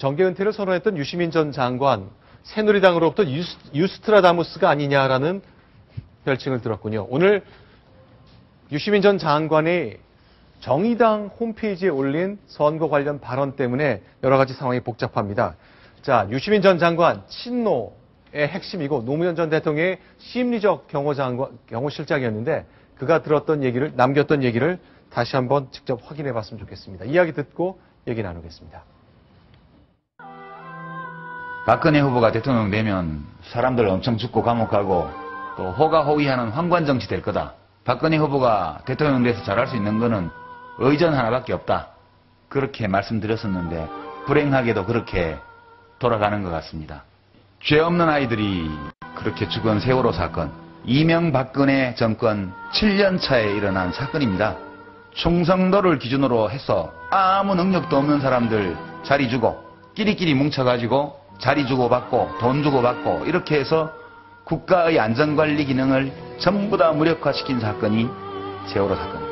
정계 은퇴를 선언했던 유시민 전 장관, 새누리당으로부터 유스트라다무스가 아니냐라는 별칭을 들었군요. 오늘 유시민 전 장관이 정의당 홈페이지에 올린 선거 관련 발언 때문에 여러 가지 상황이 복잡합니다. 자, 유시민 전 장관 친노의 핵심이고 노무현 전 대통령의 심리적 경호실장이었는데 그가 들었던 얘기를, 남겼던 얘기를 다시 한번 직접 확인해 봤으면 좋겠습니다. 이야기 듣고 얘기 나누겠습니다. 박근혜 후보가 대통령 되면 사람들 엄청 죽고 감옥 가고 또 호가호위하는 황관정치 될 거다. 박근혜 후보가 대통령 돼서 잘할 수 있는 거는 의전 하나밖에 없다. 그렇게 말씀드렸었는데 불행하게도 그렇게 돌아가는 것 같습니다. 죄 없는 아이들이 그렇게 죽은 세월호 사건, 이명박근혜 정권 7년 차에 일어난 사건입니다. 충성도를 기준으로 해서 아무 능력도 없는 사람들 자리 주고 끼리끼리 뭉쳐가지고 자리 주고받고 돈 주고받고 이렇게 해서 국가의 안전관리 기능을 전부 다 무력화시킨 사건이 세월호 사건입니다.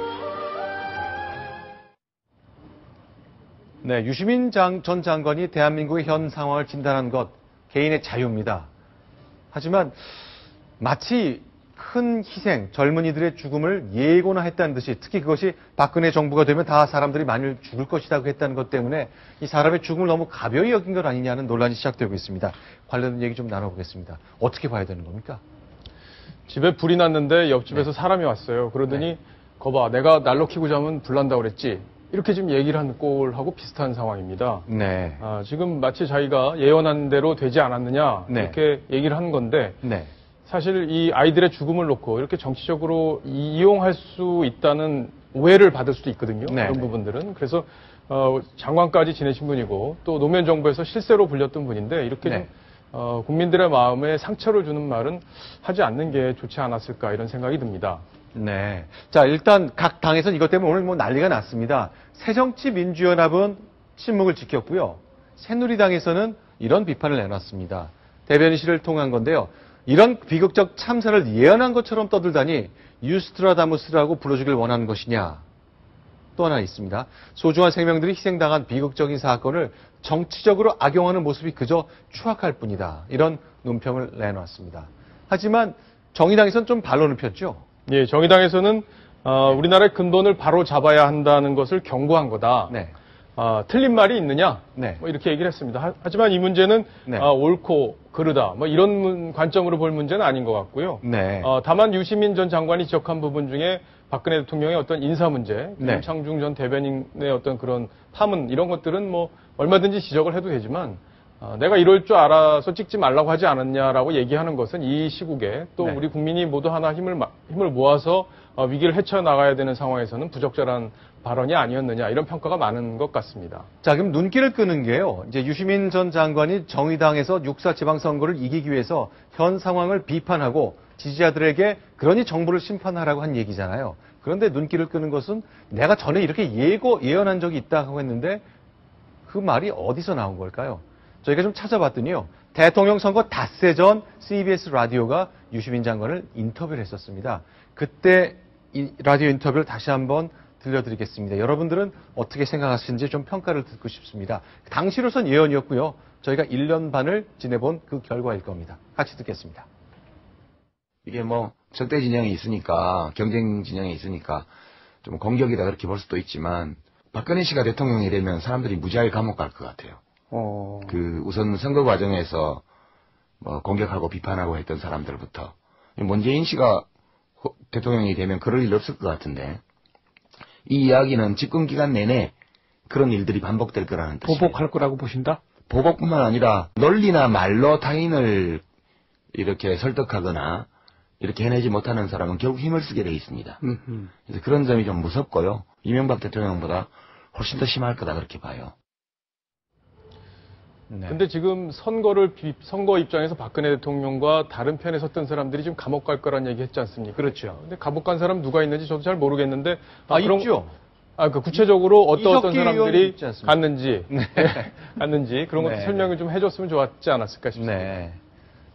네, 유시민 전 장관이 대한민국의 현 상황을 진단한 것 개인의 자유입니다. 하지만 마치 큰 희생, 젊은이들의 죽음을 예고나 했다는 듯이 특히 그것이 박근혜 정부가 되면 다 사람들이 많이 죽을 것이라고 했다는 것 때문에 이 사람의 죽음을 너무 가벼이 여긴 것 아니냐는 논란이 시작되고 있습니다. 관련된 얘기 좀 나눠보겠습니다. 어떻게 봐야 되는 겁니까? 집에 불이 났는데 옆집에서 사람이 왔어요. 그러더니 거봐 내가 난로 켜고 자면 불 난다고 그랬지. 이렇게 지금 얘기를 한 꼴하고 비슷한 상황입니다. 네. 지금 마치 자기가 예언한 대로 되지 않았느냐 이렇게 얘기를 한 건데 사실 이 아이들의 죽음을 놓고 이렇게 정치적으로 이용할 수 있다는 오해를 받을 수도 있거든요. 그런 부분들은. 그래서 장관까지 지내신 분이고 또 노무현 정부에서 실세로 불렸던 분인데 이렇게 좀 국민들의 마음에 상처를 주는 말은 하지 않는 게 좋지 않았을까 이런 생각이 듭니다. 네. 자, 일단 각 당에서는 이것 때문에 오늘 난리가 났습니다. 새정치민주연합은 침묵을 지켰고요. 새누리당에서는 이런 비판을 내놨습니다. 대변인실을 통한 건데요. 이런 비극적 참사를 예언한 것처럼 떠들다니 유스트라다무스라고 불러주길 원하는 것이냐. 또 하나 있습니다. 소중한 생명들이 희생당한 비극적인 사건을 정치적으로 악용하는 모습이 그저 추악할 뿐이다. 이런 논평을 내놨습니다. 하지만 정의당에서는 좀 반론을 폈죠. 예, 정의당에서는 우리나라의 근본을 바로 잡아야 한다는 것을 경고한 거다. 틀린 말이 있느냐? 뭐 이렇게 얘기를 했습니다. 하지만 이 문제는 옳고 그르다. 뭐 이런 관점으로 볼 문제는 아닌 것 같고요. 다만 유시민 전 장관이 지적한 부분 중에 박근혜 대통령의 어떤 인사 문제, 김창중 전 대변인의 어떤 그런 파문 이런 것들은 뭐 얼마든지 지적을 해도 되지만 내가 이럴 줄 알아서 찍지 말라고 하지 않았냐라고 얘기하는 것은 이 시국에 또 우리 국민이 모두 하나 힘을 모아서 위기를 헤쳐나가야 되는 상황에서는 부적절한 발언이 아니었느냐 이런 평가가 많은 것 같습니다. 자, 그럼 눈길을 끄는 게요. 이제 유시민 전 장관이 정의당에서 6.4 지방선거를 이기기 위해서 현 상황을 비판하고 지지자들에게 그러니 정부를 심판하라고 한 얘기잖아요. 그런데 눈길을 끄는 것은 내가 전에 이렇게 예언한 적이 있다고 했는데 그 말이 어디서 나온 걸까요? 저희가 좀 찾아봤더니요. 대통령 선거 닷새 전 CBS 라디오가 유시민 장관을 인터뷰를 했었습니다. 그때 이 라디오 인터뷰를 다시 한번 들려드리겠습니다. 여러분들은 어떻게 생각하시는지 좀 평가를 듣고 싶습니다. 당시로선 예언이었고요. 저희가 1년 반을 지내본 그 결과일 겁니다. 같이 듣겠습니다. 이게 뭐 적대 진영이 있으니까 경쟁 진영이 있으니까 좀 공격이다 그렇게 볼 수도 있지만 박근혜 씨가 대통령이 되면 사람들이 무지하게 감옥 갈 것 같아요. 우선 선거 과정에서 뭐 공격하고 비판하고 했던 사람들부터 문재인 씨가 대통령이 되면 그럴 일 없을 것 같은데 이 이야기는 집권 기간 내내 그런 일들이 반복될 거라는 뜻이에요. 보복할 거라고 보신다? 보복뿐만 아니라 논리나 말로 타인을 이렇게 설득하거나 이렇게 해내지 못하는 사람은 결국 힘을 쓰게 돼 있습니다. 그래서 그런 점이 좀 무섭고요. 이명박 대통령보다 훨씬 더 심할 거다 그렇게 봐요. 근데 지금 선거 입장에서 박근혜 대통령과 다른 편에 섰던 사람들이 지금 감옥 갈 거란 얘기 했지 않습니까? 그렇죠. 근데 감옥 간 사람 누가 있는지 저도 잘 모르겠는데. 있죠. 그 구체적으로 어떤 사람들이 갔는지, 갔는지 그런 것도 설명을 좀 해줬으면 좋았지 않았을까 싶습니다.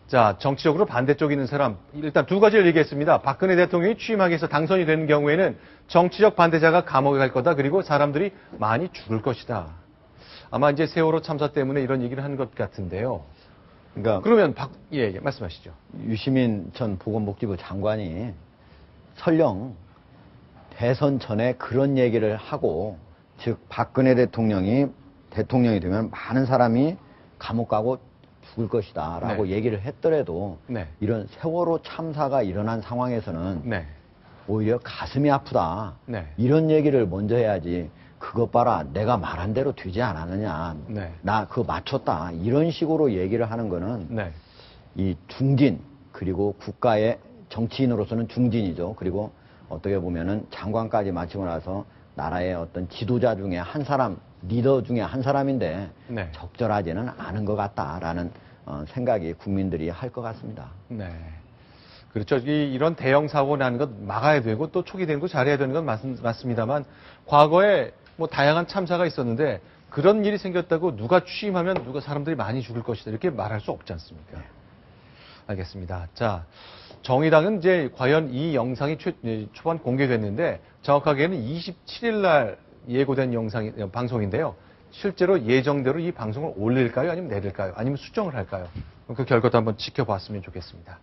자, 정치적으로 반대쪽에 있는 사람, 일단 두 가지를 얘기했습니다. 박근혜 대통령이 취임하기 위해서 당선이 되는 경우에는 정치적 반대자가 감옥에 갈 거다. 그리고 사람들이 많이 죽을 것이다. 아마 이제 세월호 참사 때문에 이런 얘기를 한 것 같은데요. 그러니까 그러면 예, 말씀하시죠. 유시민 전 보건복지부 장관이 설령 대선 전에 그런 얘기를 하고, 즉 박근혜 대통령이 되면 많은 사람이 감옥 가고 죽을 것이다 라고 얘기를 했더라도 이런 세월호 참사가 일어난 상황에서는 오히려 가슴이 아프다 이런 얘기를 먼저 해야지, 그것 봐라 내가 말한 대로 되지 않았느냐, 나 그거 맞췄다 이런 식으로 얘기를 하는 거는 이 중진, 그리고 국가의 정치인으로서는 중진이죠. 그리고 어떻게 보면은 장관까지 마치고 나서 나라의 어떤 지도자 중에 한 사람, 리더 중에 한 사람인데 적절하지는 않은 것 같다라는 생각이 국민들이 할 것 같습니다. 네. 그렇죠. 이런 대형 사고 나는 것 막아야 되고 또 초기 되는 거 잘해야 되는 건 맞습니다만, 과거에 뭐 다양한 참사가 있었는데 그런 일이 생겼다고 누가 취임하면 누가 사람들이 많이 죽을 것이다 이렇게 말할 수 없지 않습니까? 알겠습니다. 자, 정의당은 이제 과연 이 영상이 초반 공개됐는데 정확하게는 27일 날 예고된 방송인데요. 실제로 예정대로 이 방송을 올릴까요? 아니면 내릴까요? 아니면 수정을 할까요? 그 결과도 한번 지켜봤으면 좋겠습니다.